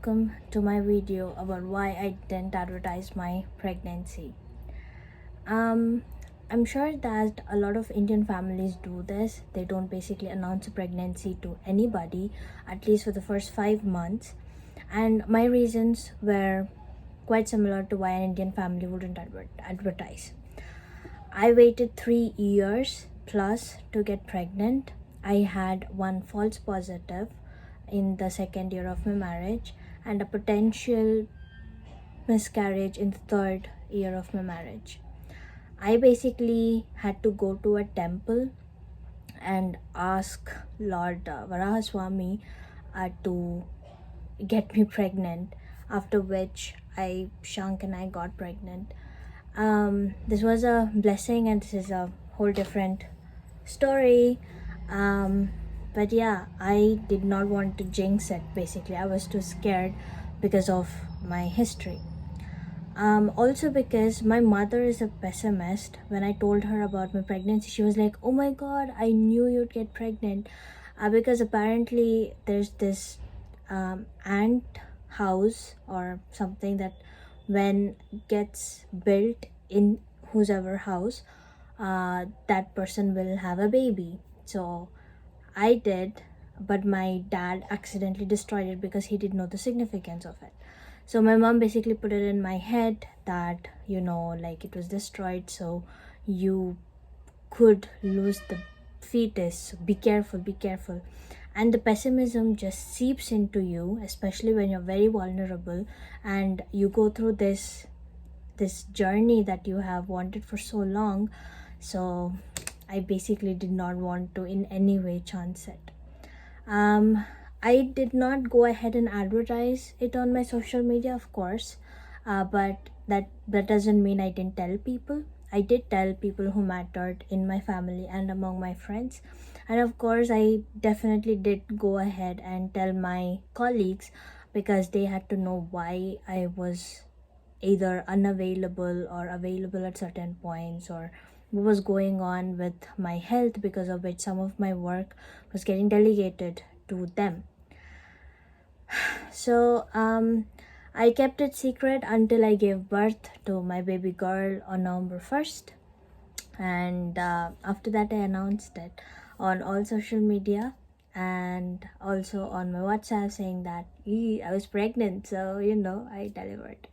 welcome to my video about why I didn't advertise my pregnancy. Um, I'm sure that a lot of Indian families do this. They don't basically announce a pregnancy to anybody, at least for the first 5 months. And my reasons were quite similar to why an Indian family wouldn't advertise. I waited 3 years plus to get pregnant. I had one false positive in the second year of my marriage and a potential miscarriage in the third year of my marriage. I basically had to go to a temple and ask Lord Varahaswamy to get me pregnant, after which I shrunk and I got pregnant. This was a blessing, and this is a whole different story. But yeah, I did not want to jinx it. Basically, I was too scared because of my history. Also because my mother is a pessimist. When I told her about my pregnancy, she was like, "Oh my god, I knew you'd get pregnant," because apparently there's this ant house or something that when gets built in whoever house, that person will have a baby. So I did, but my dad accidentally destroyed it because he didn't know the significance of it. So my mom basically put it in my head that, like it was destroyed, so you could lose the fetus. Be careful, be careful. And the pessimism just seeps into you, especially when you're very vulnerable and you go through this journey that you have wanted for so long. So I basically did not want to in any way chance it. I did not go ahead and advertise it on my social media, of course, but that doesn't mean I didn't tell people. I did tell people who mattered in my family and among my friends, and of course I definitely did go ahead and tell my colleagues, because they had to know why I was either unavailable or available at certain points, or what was going on with my health, because of which some of my work was getting delegated to them. So I kept it secret until I gave birth to my baby girl on November 1st, and after that I announced it on all social media and also on my WhatsApp, saying that I was pregnant, so I delivered.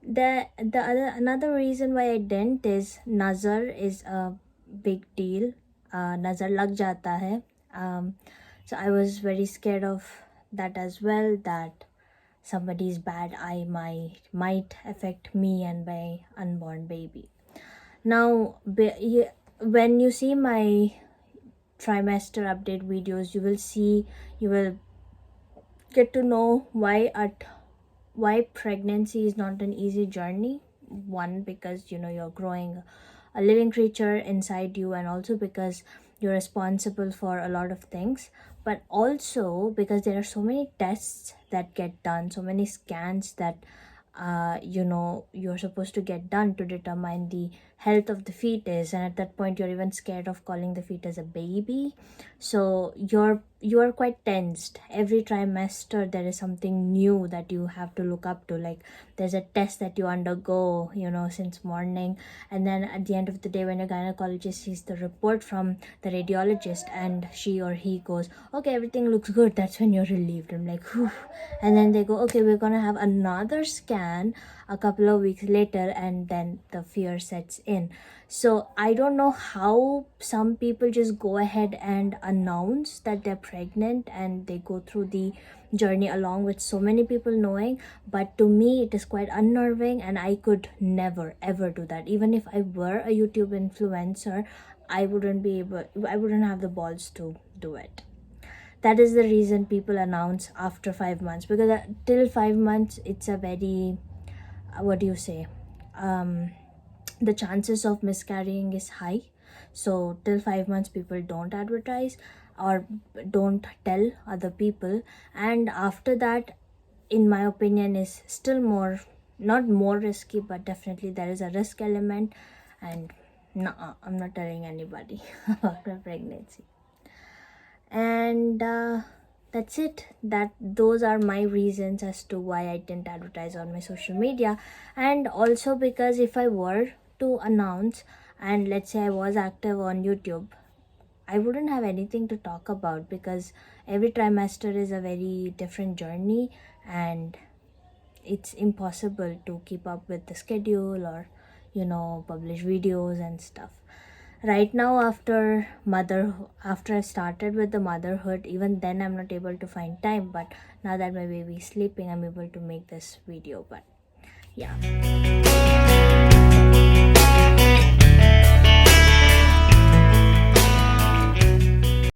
The other another reason why I didn't is nazar is a big deal. Nazar lag jata hai. So I was very scared of that as well, that somebody's bad eye might affect me and my unborn baby. Now, when you see my trimester update videos, you will get to know why pregnancy is not an easy journey. One, because you're growing a living creature inside you, and also because you're responsible for a lot of things, but also because there are so many tests that get done, so many scans that you're supposed to get done to determine the health of the fetus, and at that point you're even scared of calling the fetus a baby. So you're quite tensed. Every trimester there is something new that you have to look up to, like there's a test that you undergo since morning, and then at the end of the day, when your gynecologist sees the report from the radiologist and she or he goes, "Okay, everything looks good," that's when you're relieved. I'm like, whew. And then they go, "Okay, we're gonna have another scan a couple of weeks later," and then the fear sets in. So I don't know how some people just go ahead and announce that they're pregnant and they go through the journey along with so many people knowing, but to me it is quite unnerving, and I could never ever do that. Even if I were a YouTube influencer, I wouldn't have the balls to do it. That is the reason people announce after 5 months, because till 5 months it's a very what do you say, the chances of miscarrying is high. So till 5 months people don't advertise or don't tell other people, and after that, in my opinion, is still more, not more risky, but definitely there is a risk element. And no, I'm not telling anybody about my pregnancy. And that's it. Those are my reasons as to why I didn't advertise on my social media. And also because if I were to announce, and let's say I was active on YouTube, I wouldn't have anything to talk about, because every trimester is a very different journey, and it's impossible to keep up with the schedule or publish videos and stuff. Right now, after I started with the motherhood, even then I'm not able to find time, but now that my baby is sleeping, I'm able to make this video. But yeah.